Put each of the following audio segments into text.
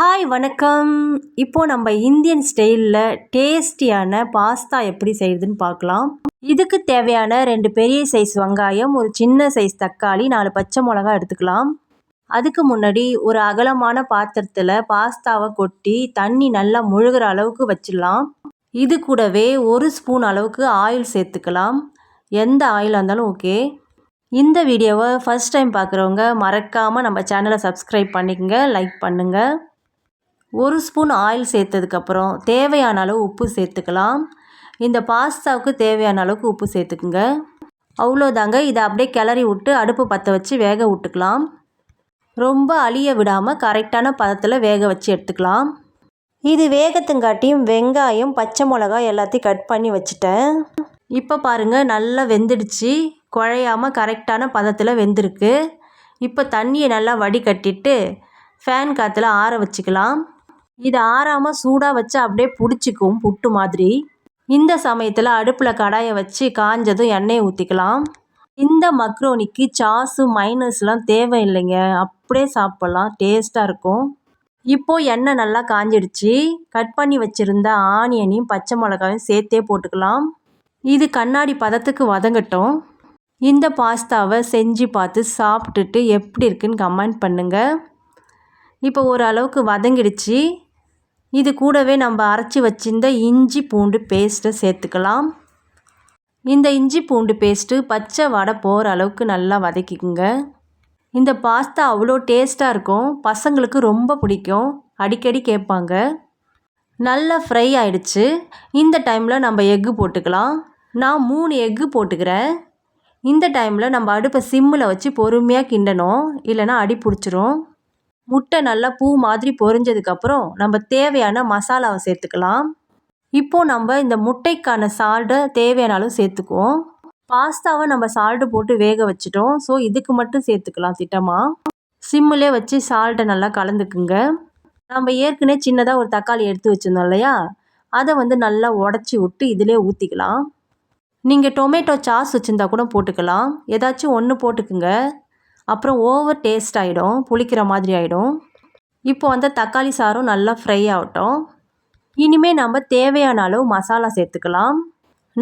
Hi வணக்கம். இப்போ நம்ம இந்தியன் ஸ்டைலில் டேஸ்டியான பாஸ்தா எப்படி செய்யுதுன்னு பார்க்கலாம். இதுக்கு தேவையான 2 பெரிய சைஸ் வெங்காயம், ஒரு சின்ன சைஸ் தக்காளி, 4 பச்சை மிளகாய் எடுத்துக்கலாம். அதுக்கு முன்னாடி ஒரு அகலமான பாத்திரத்தில் பாஸ்தாவை கொட்டி தண்ணி நல்லா முழுகிற அளவுக்கு வச்சிடலாம். இது கூடவே 1 ஸ்பூன் அளவுக்கு ஆயில் சேர்த்துக்கலாம். எந்த ஆயிலாக இருந்தாலும் ஓகே. இந்த வீடியோவை ஃபர்ஸ்ட் டைம் பார்க்குறவங்க மறக்காமல் நம்ம சேனலை சப்ஸ்கிரைப் பண்ணிக்கங்க, லைக் பண்ணுங்கள். 1 ஸ்பூன் ஆயில் சேர்த்ததுக்கப்புறம் தேவையான அளவு உப்பு சேர்த்துக்கலாம். இந்த பாஸ்தாவுக்கு தேவையான அளவுக்கு உப்பு சேர்த்துக்குங்க. அவ்வளோதாங்க. இதை அப்படியே கிளறி விட்டு அடுப்பு பற்ற வச்சு வேக விட்டுக்கலாம். ரொம்ப அழிய விடாமல் கரெக்டான பதத்தில் வேக வச்சு எடுத்துக்கலாம். இது வேகத்துங்காட்டியும் வெங்காயம், பச்சை மிளகாய் எல்லாத்தையும் கட் பண்ணி வச்சுட்டேன். இப்போ பாருங்கள், நல்லா வெந்துடுச்சு. குழையாமல் கரெக்டான பதத்தில் வெந்திருக்கு. இப்போ தண்ணியை நல்லா வடிகட்டிட்டு ஃபேன் காற்றுல ஆற வச்சுக்கலாம். இது ஆறாமல் சூடாக வச்சு அப்படியே பிடிச்சிக்கும் புட்டு மாதிரி. இந்த சமயத்தில் அடுப்பில் கடாயை வச்சு காஞ்சதும் எண்ணெயை ஊற்றிக்கலாம். இந்த மக்ரோனிக்கு சாஸு மைனஸ்லாம் தேவையில்லைங்க, அப்படியே சாப்பிட்லாம், டேஸ்ட்டாக இருக்கும். இப்போது எண்ணெய் நல்லா காஞ்சிடுச்சு. கட் பண்ணி வச்சுருந்த ஆனியனையும் பச்சை மிளகாயும் சேர்த்தே போட்டுக்கலாம். இது கண்ணாடி பதத்துக்கு வதங்கட்டும். இந்த பாஸ்தாவை செஞ்சு பார்த்து சாப்பிட்டுட்டு எப்படி இருக்குன்னு கமெண்ட் பண்ணுங்கள். இப்போ ஓரளவுக்கு வதங்கிடுச்சு. இது கூடவே நம்ம அரைச்சி வச்சிருந்த இஞ்சி பூண்டு பேஸ்ட்டை சேர்த்துக்கலாம். இந்த இஞ்சி பூண்டு பேஸ்ட்டு பச்சை வடை போகிற அளவுக்கு நல்லா வதக்கிக்குங்க. இந்த பாஸ்தா அவ்வளோ டேஸ்ட்டாக இருக்கும். பசங்களுக்கு ரொம்ப பிடிக்கும், அடிக்கடி கேட்பாங்க. நல்லா ஃப்ரை ஆகிடுச்சு. இந்த டைமில் நம்ம எக்கு போட்டுக்கலாம். நான் 3 எக்கு போட்டுக்கிறேன். இந்த டைமில் நம்ம அடுப்பை சிம்மில் வச்சு பொறுமையாக கிண்டணும், இல்லைன்னா அடி பிடிச்சிரும். முட்டை நல்லா பூ மாதிரி பொரிஞ்சதுக்கப்புறம் நம்ம தேவையான மசாலாவை சேர்த்துக்கலாம். இப்போது நம்ம இந்த முட்டைக்கான சால்ட்டை தேவையான அளவு சேர்த்துக்குவோம். பாஸ்தாவை நம்ம சால்ட்டு போட்டு வேக வச்சிட்டோம். ஸோ இதுக்கு மட்டும் சேர்த்துக்கலாம் திட்டமாக. சிம்மிலே வச்சு சால்ட்டை நல்லா கலந்துக்குங்க. நம்ம ஏற்கனவே சின்னதாக ஒரு தக்காளி எடுத்து வச்சுருந்தோம் இல்லையா, அதை நல்லா உடச்சி விட்டு இதிலே ஊற்றிக்கலாம். நீங்கள் டொமேட்டோ சாஸ் வச்சுருந்தா கூட போட்டுக்கலாம். ஏதாச்சும் ஒன்று போட்டுக்குங்க. அப்புறம் ஓவர் டேஸ்ட் ஆகிடும், புளிக்கிற மாதிரி ஆகிடும். இப்போ தக்காளி சாறும் நல்லா ஃப்ரை ஆகட்டும். இனிமேல் நம்ம தேவையான அளவு மசாலா சேர்த்துக்கலாம்.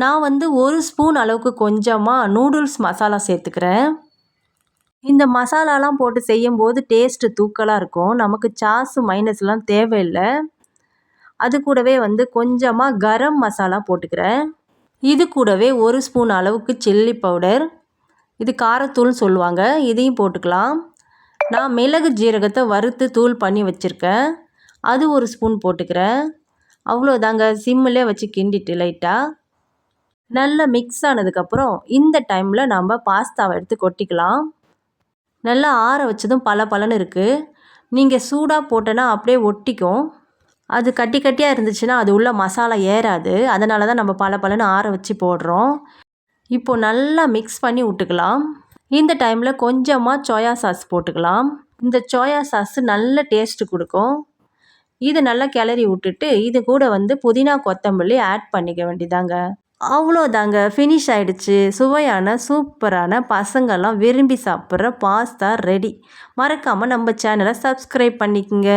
நான் 1 ஸ்பூன் அளவுக்கு கொஞ்சமாக நூடுல்ஸ் மசாலா சேர்த்துக்கிறேன். இந்த மசாலாலாம் போட்டு செய்யும்போது டேஸ்ட்டு தூக்கலாக இருக்கும். நமக்கு சாஸு மைனஸ்லாம் தேவையில்லை. அது கூடவே கொஞ்சமாக கரம் மசாலா போட்டுக்கிறேன். இது கூடவே 1 ஸ்பூன் அளவுக்கு சில்லி பவுடர், இது காரத்தூள்னு சொல்லுவாங்க, இதையும் போட்டுக்கலாம். நான் மிளகு ஜீரகத்தை வறுத்து தூள் பண்ணி வச்சுருக்கேன், அது 1 ஸ்பூன் போட்டுக்கிறேன். அவ்வளோதாங்க. சிம்மிலே வச்சு கிண்டிட்டு லைட்டாக நல்லா மிக்ஸ் ஆனதுக்கப்புறம் இந்த டைமில் நம்ம பாஸ்தாவை எடுத்து கொட்டிக்கலாம். நல்லா ஆற வச்சதும் பலன்னு இருக்குது. நீங்கள் சூடாக போட்டோன்னா அப்படியே ஒட்டிக்கும். அது கட்டி கட்டியாக இருந்துச்சுன்னா அது உள்ள மசாலா ஏறாது. அதனால தான் நம்ம பலன்னு ஆற வச்சு போடுறோம். இப்போது நல்லா மிக்ஸ் பண்ணி விட்டுக்கலாம். இந்த டைமில் கொஞ்சமாக சோயா சாஸ் போட்டுக்கலாம். இந்த சோயா சாஸ் நல்ல டேஸ்ட்டு கொடுக்கும். இதை நல்லா கிளறி விட்டுட்டு இது கூட புதினா கொத்தமல்லி ஆட் பண்ணிக்க வேண்டியதாங்க. அவ்வளோதாங்க, ஃபினிஷ் ஆகிடுச்சு. சுவையான சூப்பரான பசங்கள்லாம் விரும்பி சாப்பிட்ற பாஸ்தா ரெடி. மறக்காமல் நம்ம சேனலை சப்ஸ்கிரைப் பண்ணிக்கோங்க.